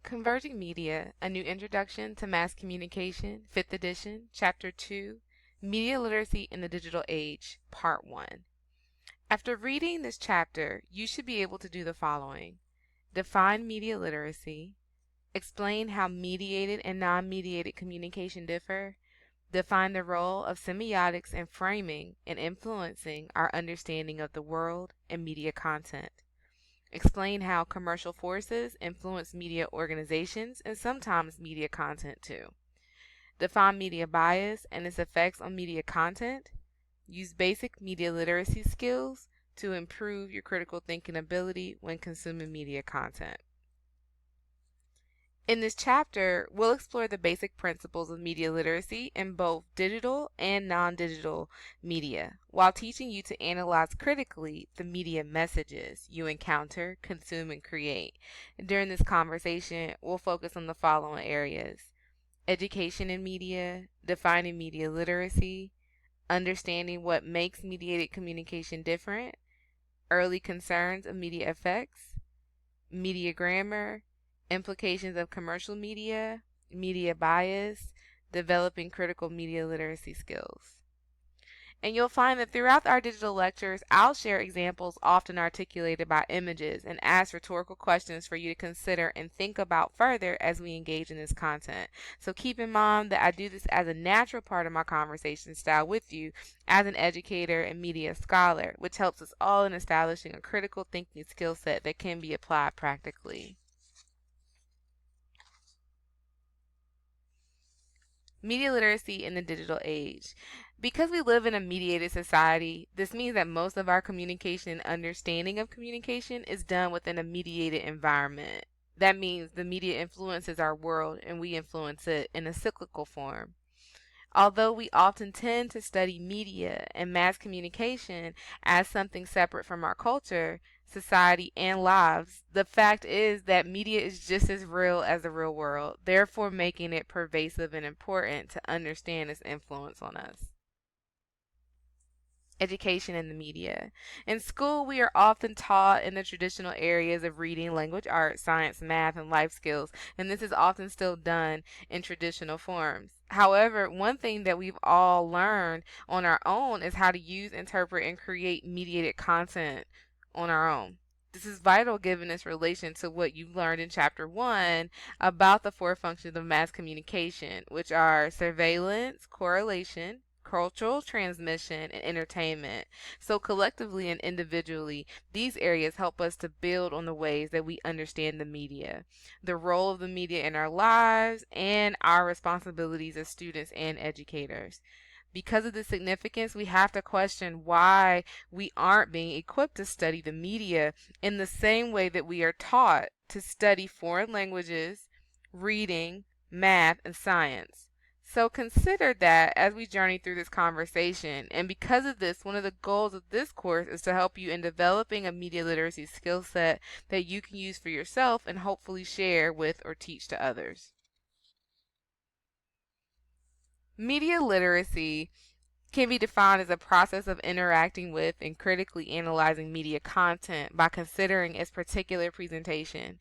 Converging Media, A New Introduction to Mass Communication, 5th edition, Chapter 2, Media Literacy in the Digital Age, Part 1. After reading this chapter, you should be able to do the following. Define media literacy, explain how mediated and non-mediated communication differ, define the role of semiotics and framing in influencing our understanding of the world and media content. Explain how commercial forces influence media organizations and sometimes media content too. Define media bias and its effects on media content. Use basic media literacy skills to improve your critical thinking ability when consuming media content. In this chapter, we'll explore the basic principles of media literacy in both digital and non-digital media, while teaching you to analyze critically the media messages you encounter, consume, and create. During this conversation, we'll focus on the following areas: education in media, defining media literacy, understanding what makes mediated communication different, early concerns of media effects, media grammar, implications of commercial media, media bias, developing critical media literacy skills. And you'll find that throughout our digital lectures, I'll share examples often articulated by images and ask rhetorical questions for you to consider and think about further as we engage in this content. So keep in mind that I do this as a natural part of my conversation style with you as an educator and media scholar, which helps us all in establishing a critical thinking skill set that can be applied practically. Media literacy in the digital age. Because we live in a mediated society, this means that most of our communication and understanding of communication is done within a mediated environment. That means the media influences our world and we influence it in a cyclical form. Although we often tend to study media and mass communication as something separate from our culture, society, and lives, the fact is that media is just as real as the real world, therefore making it pervasive and important to understand its influence on us. Education in the media. In school, we are often taught in the traditional areas of reading, language arts, science, math, and life skills, and this is often still done in traditional forms. However, one thing that we've all learned on our own is how to use, interpret, and create mediated content on our own. This is vital given its relation to what you learned in Chapter 1 about the four functions of mass communication, which are surveillance, correlation, cultural transmission, and entertainment. So collectively and individually, these areas help us to build on the ways that we understand the media, the role of the media in our lives, and our responsibilities as students and educators. Because of the significance, we have to question why we aren't being equipped to study the media in the same way that we are taught to study foreign languages, reading, math, and science. So consider that as we journey through this conversation. And because of this, one of the goals of this course is to help you in developing a media literacy skill set that you can use for yourself and hopefully share with or teach to others. Media literacy can be defined as a process of interacting with and critically analyzing media content by considering its particular presentation,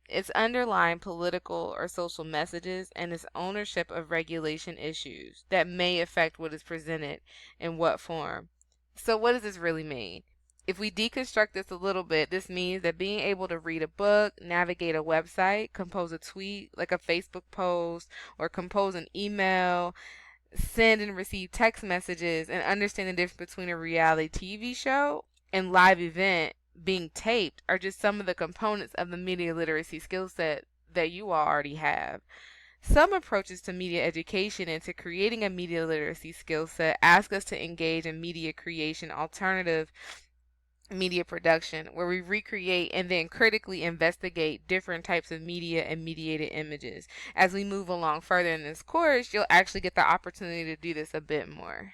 its underlying political or social messages, and its ownership of regulation issues that may affect what is presented in what form. So what does this really mean? If we deconstruct this a little bit, this means that being able to read a book, navigate a website, compose a tweet like a Facebook post, or compose an email, send and receive text messages, and understand the difference between a reality TV show and live event being taped are just some of the components of the media literacy skill set that you all already have. Some approaches to media education and to creating a media literacy skill set ask us to engage in media creation alternative media production, where we recreate and then critically investigate different types of media and mediated images. As we move along further in this course, you'll actually get the opportunity to do this a bit more.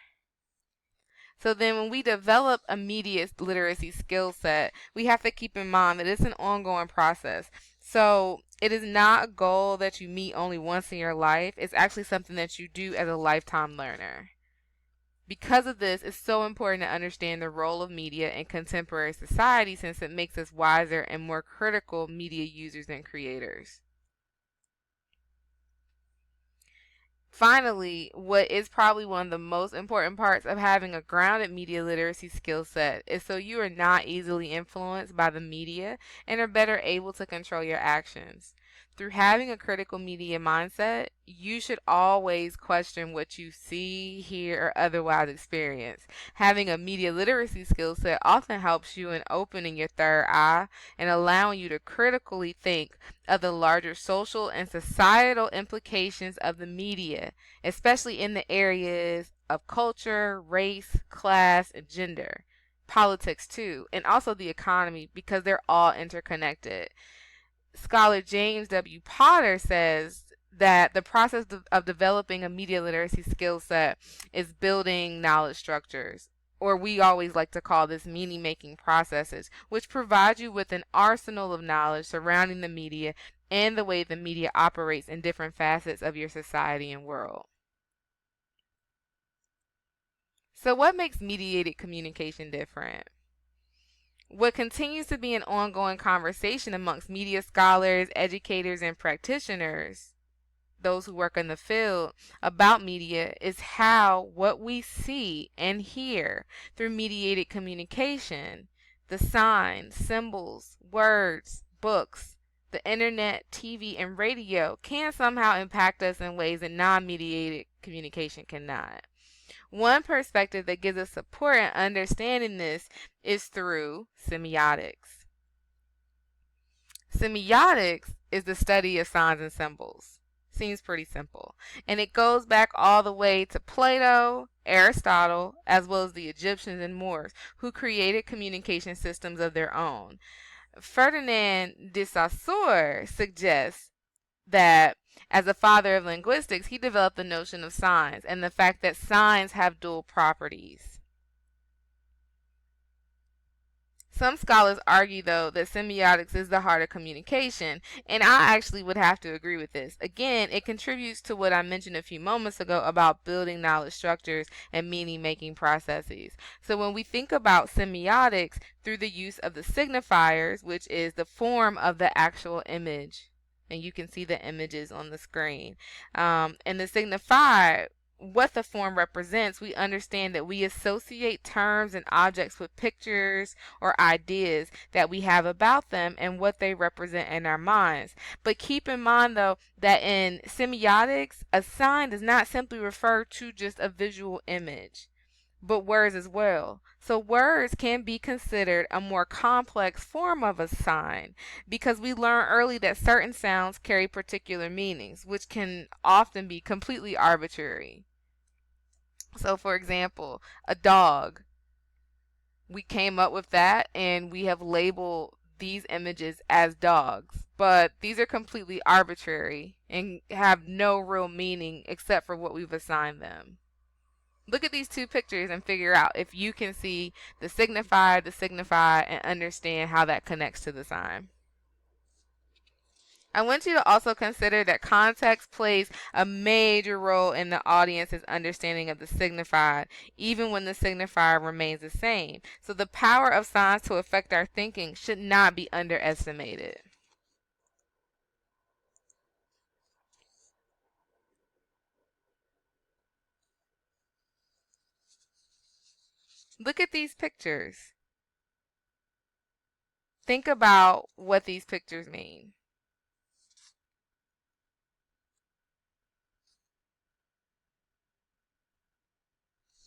So then when we develop a media literacy skill set, we have to keep in mind that it's an ongoing process. So it is not a goal that you meet only once in your life. It's actually something that you do as a lifetime learner. Because of this, it's so important to understand the role of media in contemporary society since it makes us wiser and more critical media users and creators. Finally, what is probably one of the most important parts of having a grounded media literacy skill set is so you are not easily influenced by the media and are better able to control your actions. Through having a critical media mindset, you should always question what you see, hear, or otherwise experience. Having a media literacy skill set often helps you in opening your third eye and allowing you to critically think of the larger social and societal implications of the media, especially in the areas of culture, race, class, and gender, politics too, and also the economy because they're all interconnected. Scholar James W. Potter says that the process of developing a media literacy skill set is building knowledge structures, or we always like to call this meaning making processes, which provide you with an arsenal of knowledge surrounding the media and the way the media operates in different facets of your society and world. So, what makes mediated communication different? What continues to be an ongoing conversation amongst media scholars, educators, and practitioners, those who work in the field, about media is how what we see and hear through mediated communication, the signs, symbols, words, books, the internet, TV, and radio can somehow impact us in ways that non mediated communication cannot. One perspective that gives us support in understanding this is through semiotics. Semiotics is the study of signs and symbols. Seems pretty simple. And it goes back all the way to Plato, Aristotle, as well as the Egyptians and Moors, who created communication systems of their own. Ferdinand de Saussure suggests that as a father of linguistics, he developed the notion of signs and the fact that signs have dual properties. Some scholars argue, though, that semiotics is the heart of communication, and I actually would have to agree with this. Again, it contributes to what I mentioned a few moments ago about building knowledge structures and meaning making processes. So when we think about semiotics through the use of the signifiers, which is the form of the actual image, and you can see the images on the screen, and the signifier, what the form represents, we understand that we associate terms and objects with pictures or ideas that we have about them and what they represent in our minds. But keep in mind, though, that in semiotics, a sign does not simply refer to just a visual image, but words as well. So words can be considered a more complex form of a sign because we learn early that certain sounds carry particular meanings, which can often be completely arbitrary. So, for example, a dog. We came up with that and we have labeled these images as dogs. But these are completely arbitrary and have no real meaning except for what we've assigned them. Look at these two pictures and figure out if you can see the signifier, and understand how that connects to the sign. I want you to also consider that context plays a major role in the audience's understanding of the signified, even when the signifier remains the same. So the power of signs to affect our thinking should not be underestimated. Look at these pictures. Think about what these pictures mean.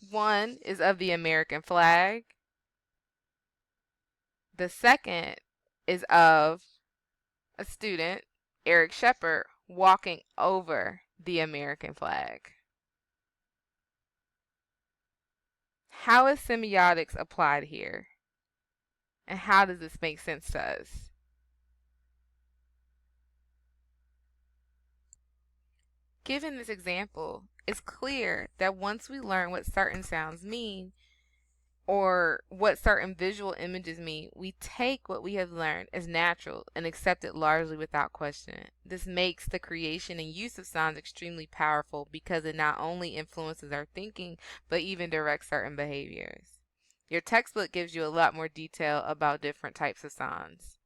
One is of the American flag. The second is of a student, Eric Shepard, walking over the American flag. How is semiotics applied here? And how does this make sense to us? Given this example, it's clear that once we learn what certain sounds mean, or what certain visual images mean, we take what we have learned as natural and accept it largely without question. This makes the creation and use of signs extremely powerful because it not only influences our thinking, but even directs certain behaviors. Your textbook gives you a lot more detail about different types of signs.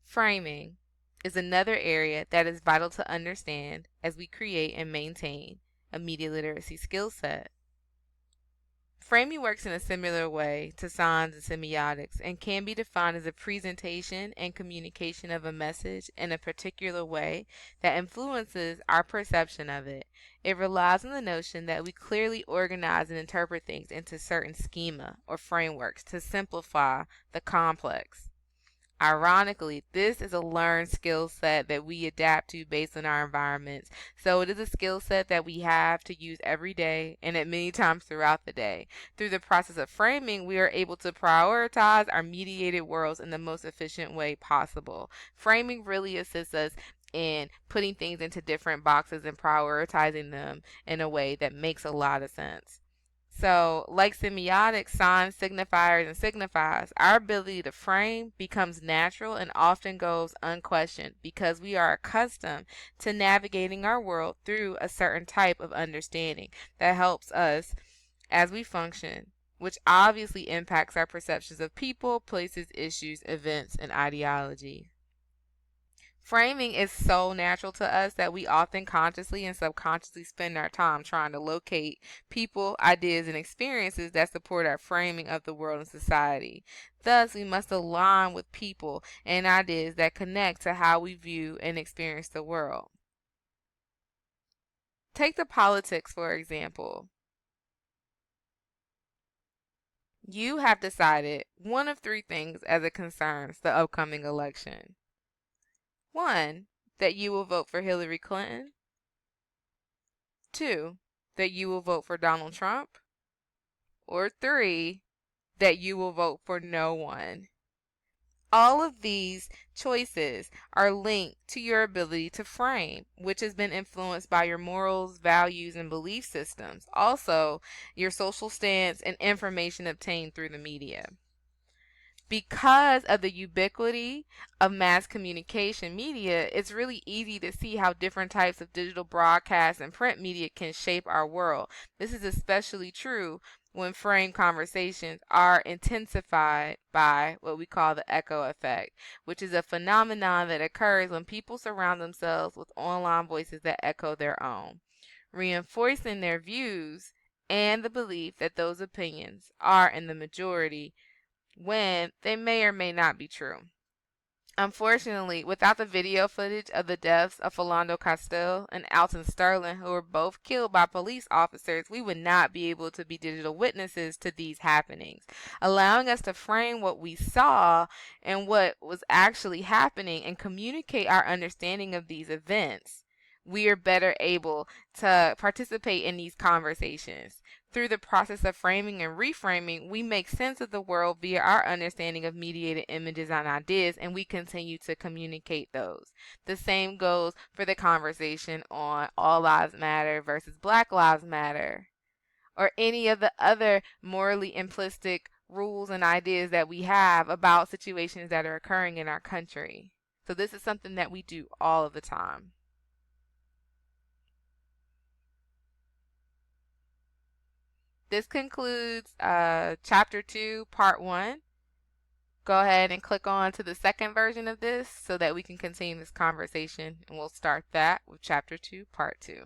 Framing. is another area that is vital to understand as we create and maintain a media literacy skill set. Framing works in a similar way to signs and semiotics and can be defined as a presentation and communication of a message in a particular way that influences our perception of it. It relies on the notion that we clearly organize and interpret things into certain schema or frameworks to simplify the complex. Ironically, this is a learned skill set that we adapt to based on our environments. So it is a skill set that we have to use every day and at many times throughout the day. Through the process of framing, we are able to prioritize our mediated worlds in the most efficient way possible. Framing really assists us in putting things into different boxes and prioritizing them in a way that makes a lot of sense. So, like semiotics, signs, signifiers, and signifies, our ability to frame becomes natural and often goes unquestioned because we are accustomed to navigating our world through a certain type of understanding that helps us as we function, which obviously impacts our perceptions of people, places, issues, events, and ideology. Framing is so natural to us that we often consciously and subconsciously spend our time trying to locate people, ideas, and experiences that support our framing of the world and society. Thus, we must align with people and ideas that connect to how we view and experience the world. Take the politics, for example. You have decided one of three things as it concerns the upcoming election. One, that you will vote for Hillary Clinton. Two, that you will vote for Donald Trump. Or three, that you will vote for no one. All of these choices are linked to your ability to frame, which has been influenced by your morals, values, and belief systems. Also, your social stance and information obtained through the media. Because of the ubiquity of mass communication media, it's really easy to see how different types of digital broadcast and print media can shape our world. This is especially true when framed conversations are intensified by what we call the echo effect, which is a phenomenon that occurs when people surround themselves with online voices that echo their own, reinforcing their views and the belief that those opinions are in the majority when they may or may not be true. Unfortunately, without the video footage of the deaths of Philando Castile and Alton Sterling, who were both killed by police officers, we would not be able to be digital witnesses to these happenings, allowing us to frame what we saw and what was actually happening and communicate our understanding of these events. We are better able to participate in these conversations. Through the process of framing and reframing, we make sense of the world via our understanding of mediated images and ideas, and we continue to communicate those. The same goes for the conversation on All Lives Matter versus Black Lives Matter, or any of the other morally implicit rules and ideas that we have about situations that are occurring in our country. So this is something that we do all of the time. This concludes Chapter 2, Part 1. Go ahead and click on to the second version of this so that we can continue this conversation, and we'll start that with Chapter 2, Part 2.